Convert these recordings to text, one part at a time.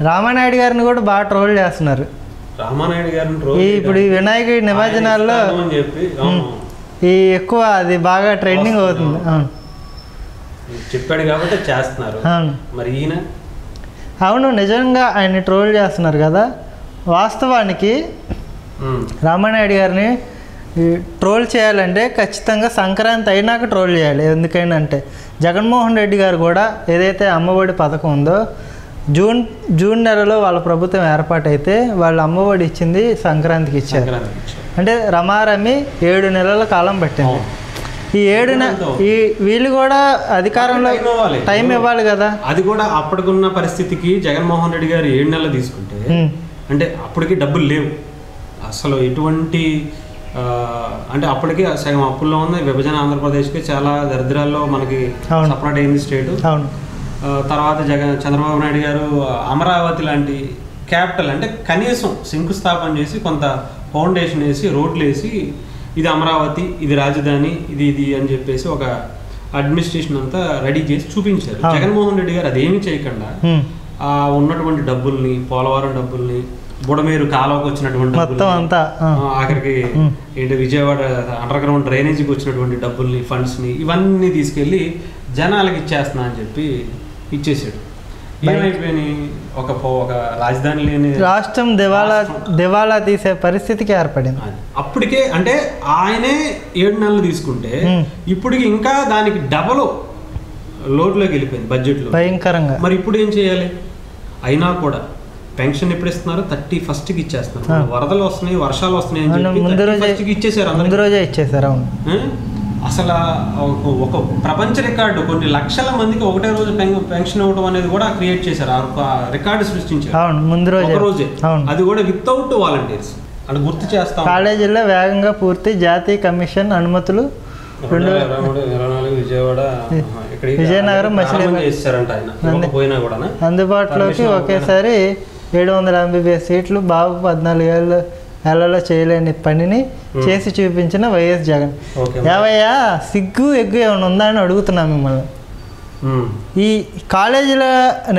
రామానాయుడు గారిని కూడా బాగా ట్రోల్ చేస్తున్నారు. రామానాయుడు గారిని ట్రోల్ ఇప్పుడు ఈ వినాయకుడి నిమజ్జనాల్లో ఈ ఎక్కువ అది బాగా ట్రెండింగ్ అవుతుంది. అవును, చెప్పాడు కాబట్టి చేస్తున్నారు. అవును, మరి ఈయన అవును నిజంగా ఆయన్ని ట్రోల్ చేస్తున్నారు కదా. వాస్తవానికి రామానాయుడు గారిని ట్రోల్ చేయాలంటే ఖచ్చితంగా సంక్రాంతి అయినాక ట్రోల్ చేయాలి. ఎందుకైనా అంటే జగన్మోహన్ రెడ్డి గారు కూడా ఏదైతే అమ్మఒడి పథకం ఉందో జూన్ నెలలో వాళ్ళ ప్రభుత్వం ఏర్పాటైతే వాళ్ళు అమ్మఒడి ఇచ్చింది సంక్రాంతికి ఇచ్చారు. అంటే రమారమి 7 నెలల కాలం పట్టింది. ఈ వీళ్ళు కూడా అధికారంలో టైం ఇవ్వాలి కదా. అది కూడా అప్పటికున్న పరిస్థితికి జగన్మోహన్ రెడ్డి గారు 7 నెలలు తీసుకుంటే అంటే అప్పటికి డబ్బులు లేవు అసలు ఎటువంటి. అంటే అప్పటికి సగం అప్పుల్లో ఉంది. విభజన ఆంధ్రప్రదేశ్కి చాలా దరిద్రాల్లో మనకి సపరేట్ అయింది స్టేట్. తర్వాత చంద్రబాబు నాయుడు గారు అమరావతి లాంటి క్యాపిటల్ అంటే కనీసం శంకుస్థాపన చేసి కొంత ఫౌండేషన్ వేసి రోడ్లు వేసి ఇది అమరావతి, ఇది రాజధాని, ఇది అని చెప్పేసి ఒక అడ్మినిస్ట్రేషన్ అంతా రెడీ చేసి చూపించారు. జగన్మోహన్ రెడ్డి గారు అదేమీ చేయకుండా ఉన్నటువంటి డబ్బుల్ని, పోలవరం డబ్బుల్ని, బుడమేరు కాలువకు వచ్చినటువంటి ఆఖరికి ఏంటి విజయవాడ అండర్ గ్రౌండ్ డ్రైనేజీకి వచ్చినటువంటి డబ్బుల్ని, ఫండ్స్ని ఇవన్నీ తీసుకెళ్ళి జనాలకి ఇచ్చేస్తున్నా అని చెప్పి ఇచ్చేసాడు. ఏమైపోయినాయి? ఒక రాజధాని లేని రాష్ట్రం దివాలా తీసే పరిస్థితికి ఏర్పడింది. అప్పటికే అంటే ఆయనే 7 నెలలు తీసుకుంటే ఇప్పటికి ఇంకా దానికి డబల్ లోటులోకి వెళ్ళిపోయింది బడ్జెట్లో భయంకరంగా. మరి ఇప్పుడు ఏం చేయాలి? అయినా కూడా పెన్షన్ ఎప్పుడు ఇస్తున్నారు? 31st ఇచ్చేస్తున్నారు. వరదలు వస్తున్నాయి, వర్షాలు వస్తున్నాయి అని చెప్పి 31st ఇచ్చేసారు. ముందు రోజే ఇచ్చేసారు. అవును, అసలు ఒక ప్రపంచ రికార్డు కొన్ని లక్షల మందికి ఒకటే రోజు పెన్షన్ ఇవ్వడం అనేది కూడా క్రియేట్ చేశారు. రికార్డు సృష్టించారు. అవును, ముందు రోజే. అది కూడా వితౌట్ వాలంటీర్స్ అని గుర్తు చేస్తాం. కాలేజీల్లో వేగంగా పూర్తి జాతీయ కమిషన్ అనుమతులు 2023-24 విజయనగరం అందుబాటులోకి ఒకేసారి 780 MBBS సీట్లు. బాబు 14 ఏళ్లలో చేయలేని పనిని చేసి చూపించిన వైఎస్ జగన్. ఏవయ్యా సిగ్గు ఎగ్గు ఏమైనా ఉందా అని అడుగుతున్నాం మిమ్మల్ని. ఈ కాలేజీల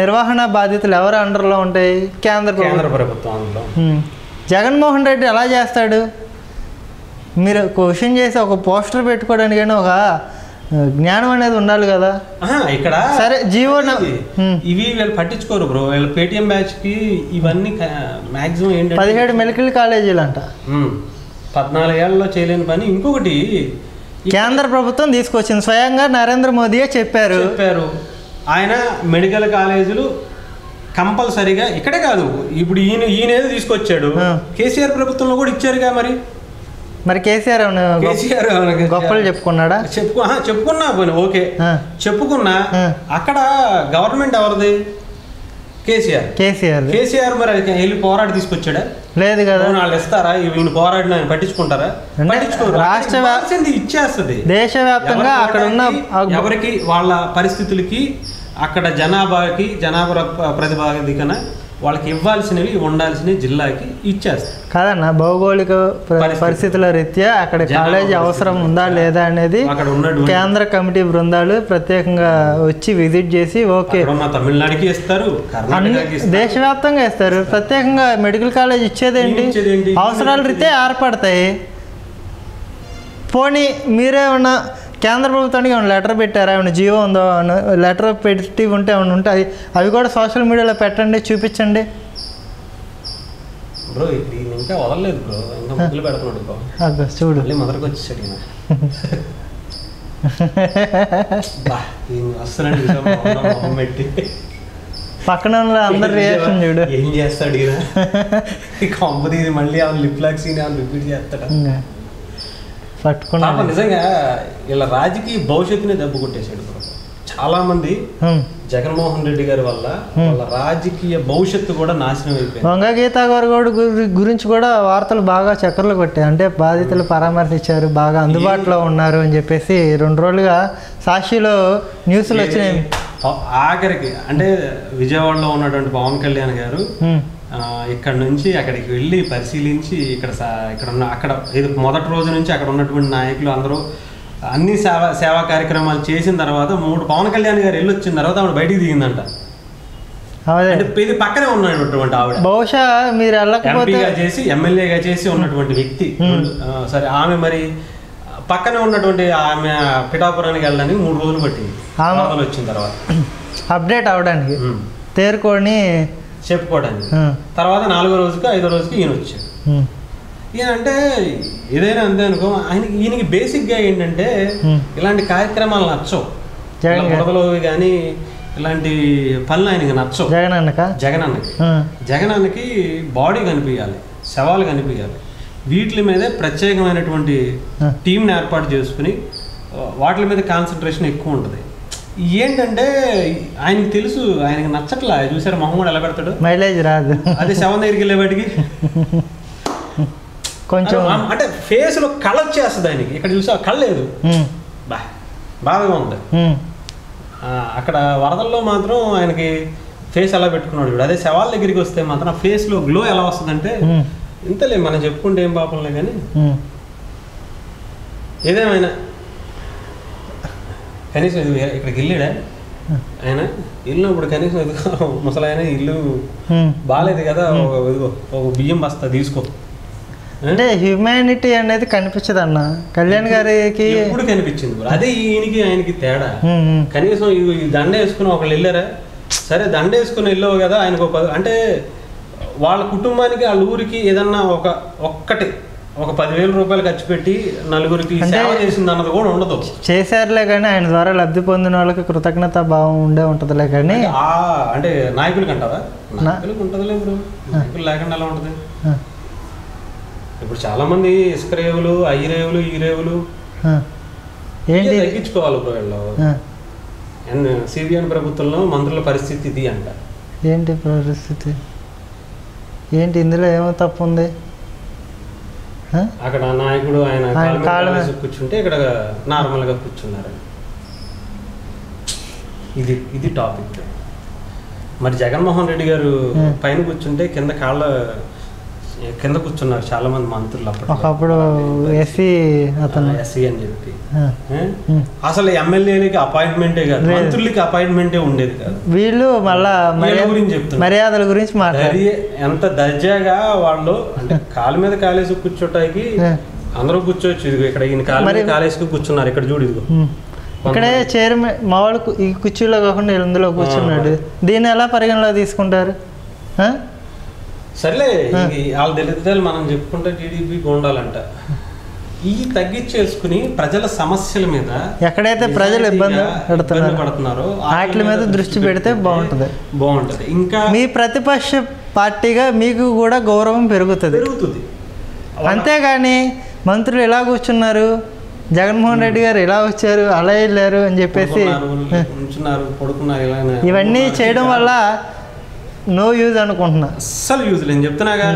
నిర్వహణ బాధ్యతలు ఎవరు అండర్లో ఉంటాయి? కేంద్ర ప్రభుత్వం. జగన్మోహన్ రెడ్డి ఎలా చేస్తాడు? మీరు క్వశ్చన్ చేసి ఒక పోస్టర్ పెట్టుకోవడానికైనా ఒక జ్ఞానం అనేది ఉండాలి కదా. ఇక్కడ సరే జీవో ఇవి వీళ్ళు పట్టించుకోరు బ్రో. వీళ్ళు పేటిఎం బ్యాచ్ కి ఇవన్నీ మాక్సిమం ఏంటంటే 17 మెడికల్ కాలేజీలు అంట. 14 ఏళ్లలో చేయలేని పని. ఇంకొకటి కేంద్ర ప్రభుత్వం తీసుకొచ్చింది. స్వయంగా నరేంద్ర మోదీయే చెప్పారు. ఆయన మెడికల్ కాలేజీలు కంపల్సరీగా ఇక్కడే కాదు, ఇప్పుడు ఈయనేది తీసుకొచ్చాడు. కేసీఆర్ ప్రభుత్వంలో కూడా ఇచ్చారుగా. మరి కేసీఆర్ గొప్పలు చెప్పుకున్నాడా? చెప్పుకున్నా పోనీ ఓకే, చెప్పుకున్నా. అక్కడ గవర్నమెంట్ ఎవరిది? కేసీఆర్ మరి వెళ్ళి పోరాడి తీసుకొచ్చాడా? లేదు కదా. వాళ్ళు ఇస్తారా? ఈయన పోరాడిన ఆయన పట్టించుకుంటారా? పట్టించుకోరు. రాష్ట్ర ఇచ్చేస్తుంది. దేశవ్యాప్తంగా అక్కడ ఉన్న ఎవరికి వాళ్ళ పరిస్థితులకి అక్కడ జనాభా ప్రతిపాదికన వాళ్ళకి ఇవ్వాల్సినవి ఉండాల్సినవి జిల్లాకి ఇచ్చేస్తారు కదన్నా. భౌగోళిక పరిస్థితుల రీత్యా అక్కడ కాలేజీ అవసరం ఉందా లేదా అనేది కేంద్ర కమిటీ బృందాలు ప్రత్యేకంగా వచ్చి విజిట్ చేసి ఓకే తమిళనాడుకి ఇస్తారు, దేశవ్యాప్తంగా ఇస్తారు. ప్రత్యేకంగా మెడికల్ కాలేజ్ ఇచ్చేదేంటి? అవసరాల రీత్యా ఏర్పడతాయి. పోనీ మీరేమన్నా కేంద్ర ప్రభుత్వానికి ఏమైనా లెటర్ పెట్టారా? ఏమైనా జీవో ఉందో? లెటర్ పెట్టి ఉంటే ఏమైనా ఉంటే అవి కూడా సోషల్ మీడియాలో పెట్టండి, చూపించండి. బ్రో ఇంకా వదలలేదు బ్రో, ఇంకా మొదలు పెడుతున్నాడు బ్రో. చూడు మొదటికి వచ్చేసాడు పక్కన అందరు రియాక్షన్ చూడు. ఏం చేస్తాడు కంపెనీ మళ్ళీ లిప్ లాక్ సీన్ రిపీట్ చేస్తాడు. పట్టుకున్నా నిజంగా ఇలా రాజకీయ భవిష్యత్తునే దెబ్బ కొట్టేశాడు బ్రో. చాలా మంది జగన్మోహన్ రెడ్డి గారి వల్ల వాళ్ళ రాజకీయ భవిష్యత్తు కూడా నాశనం అయిపోయింది. వంగ గీతా గారు గురించి కూడా వార్తలు బాగా చక్కర్లు కొట్టాయి. అంటే బాధితులు పరామర్శించారు, బాగా అందుబాటులో ఉన్నారు అని చెప్పేసి 2 రోజులుగా సాక్షిలో న్యూస్లు వచ్చినాయి. ఆఖరికి అంటే విజయవాడలో ఉన్నటువంటి పవన్ కళ్యాణ్ గారు ఇక్కడ నుంచి అక్కడికి వెళ్ళి పరిశీలించి అక్కడ మొదటి రోజు నుంచి అక్కడ ఉన్నటువంటి నాయకులు అందరూ అన్ని సేవా కార్యక్రమాలు చేసిన తర్వాత పవన్ కళ్యాణ్ గారు వెళ్ళి వచ్చిన తర్వాత ఆవిడ బయటికి దిగిందంట. అదే అంటే ఇది పక్కనే ఉన్నటువంటి ఆవిడ బహుశా మీరు వెళ్ళకపోతే ఎంపీగా చేసి ఎమ్మెల్యేగా చేసి ఉన్నటువంటి వ్యక్తి. సరే, ఆమె మరి పక్కనే ఉన్నటువంటి ఆమె పిఠాపురానికి వెళ్ళడానికి 3 రోజులు పట్టింది వరదలు వచ్చిన తర్వాత అప్డేట్ అవ్వడానికి, తేరుకొని చెప్పుకోవడానికి. తర్వాత 4వ రోజుకి 5వ రోజుకి ఈయన వచ్చాడు. ఈయన అంటే ఏదైనా అంతే అనుకో, ఈయనకి బేసిక్గా ఏంటంటే ఇలాంటి కార్యక్రమాలు నచ్చవు. వరదలు కానీ ఇలాంటి పనులు ఆయనకి నచ్చవు. జగనన్నకి బాడీ కనిపించాలి, శవాలు కనిపించాలి. వీటి మీదే ప్రత్యేకమైనటువంటి టీంని ఏర్పాటు చేసుకుని వాటి మీద కాన్సన్ట్రేషన్ ఎక్కువ ఉంటుంది. ఏంటంటే ఆయనకి తెలుసు, ఆయనకి నచ్చట్లా. చూసారు మొహం కూడా ఎలా పెడతాడు, మైలేజ్ రాదు. అదే శవం దగ్గరికి వెళ్ళేవాడికి కొంచెం అంటే ఫేస్లో కళ వచ్చేస్తుంది ఆయనకి. ఇక్కడ చూసా కళ లేదు, బాగా ఉంది. అక్కడ వరదల్లో మాత్రం ఆయనకి ఫేస్ ఎలా పెట్టుకున్నాడు చూడు. అదే శవాల దగ్గరికి వస్తే మాత్రం ఆ ఫేస్లో గ్లో ఎలా వస్తుందంటే, ఇంతలే మనం చెప్పుకుంటే ఏం పాపంలే. కానీ ఏదేమైనా కనీసం ఇక్కడికి వెళ్ళాడా ఆయన, వెళ్ళినప్పుడు కనీసం ఎదుగు ముసలాయన ఇల్లు బాగాలేదు కదా, ఒక బియ్యం బస్తా తీసుకో. అంటే హ్యూమానిటీ అనేది కనిపించదు అన్న కళ్యాణ్ గారికి. ఎప్పుడు కనిపించింది. అదే ఈయనకి ఆయనకి తేడా. కనీసం ఈ దండ వేసుకుని ఒకళ్ళు వెళ్ళారా, సరే దండ వేసుకుని వెళ్ళావు కదా, ఆయనకు అంటే వాళ్ళ కుటుంబానికి వాళ్ళ ఊరికి ఏదన్నా ఒక్కటి 10,000 రూపాయలు ఖర్చు పెట్టి నలుగురికి సేవ చేసింది అన్నది కూడా ఉండదు. చేశారులే కానీ ఆయన ద్వారా లబ్ధి పొందిన వాళ్ళకి కృతజ్ఞత భావం ఉండే ఉంటుందిలే. కానీ అంటే నాయకులకి అంటారా, నాయకులకు ఉంటుందిలే. ఇప్పుడు నాయకులు లేకుండా ఎలా ఉంటుంది. ఇప్పుడు చాలా మంది ఇసుక రేవులు, అయ్యి రేవులు, ఈ రేవులు ఏంటి తగ్గించుకోవాలి. వీళ్ళు సిబిఎన్ ప్రభుత్వంలో మంత్రుల పరిస్థితి ఇది అంట. ఏంటి పరిస్థితి ఏంటి, ఇందులో ఏమో తప్పు ఉంది? అక్కడ నాయకుడు ఆయన కూర్చుంటే ఇక్కడ నార్మల్గా కూర్చున్నారు. ఇది టాపిక్. మరి జగన్మోహన్ రెడ్డి గారు పైన కూర్చుంటే కింద కూర్చున్నారు చాలా మంది మంత్రులు. అప్పుడు ఎస్సీ అని చెప్పి అసలు ఎమ్మెల్యేలకి అపాయింట్మెంటే కాదు, మంత్రులకి అపాయింట్మెంటే ఉండేది కాదు. వీళ్ళు మళ్ళా గురించి చెప్తున్నారు, మర్యాదల గురించి మాట్లాడారు. ఎంత దర్జాగా వాళ్ళు అంటే కాలు మీద కాలేసి కూర్చోటానికి అందరూ కూర్చోవచ్చు. ఇదిగో ఇక్కడ ఈయన కాలు మీద కాలేసి కూర్చున్నారు. ఇక్కడ చూడు, ఇదిగో ఇక్కడే చైర్మన్ మా వాళ్ళు ఈ కుర్చీలో కాకుండా ఇందులో కూర్చున్నాడు. దీన్ని ఎలా పరిగణలో తీసుకుంటారు? సర్లే, వాళ్ళ దళితాలు మనం చెప్పుకుంటే టీడీపీ ఉండాలంట. ఈ తగ్గించేసుకుని ప్రజల సమస్యల మీద ఎక్కడైతే ప్రజలు ఇబ్బంది పడుతున్నారో వాటి మీద దృష్టి పెడితే బాగుంటుంది. ఇంకా మీ ప్రతిపక్ష పార్టీగా మీకు కూడా గౌరవం పెరుగుతుంది. అంతేగాని మంత్రులు ఎలా కూర్చున్నారు, జగన్మోహన్ రెడ్డి గారు ఎలా వచ్చారు, అలా వెళ్ళారు అని చెప్పేసి ఇవన్నీ చేయడం వల్ల నో యూజ్ అనుకుంటున్నా. అస్సలు యూజ్ లేదు చెప్తున్నాగా.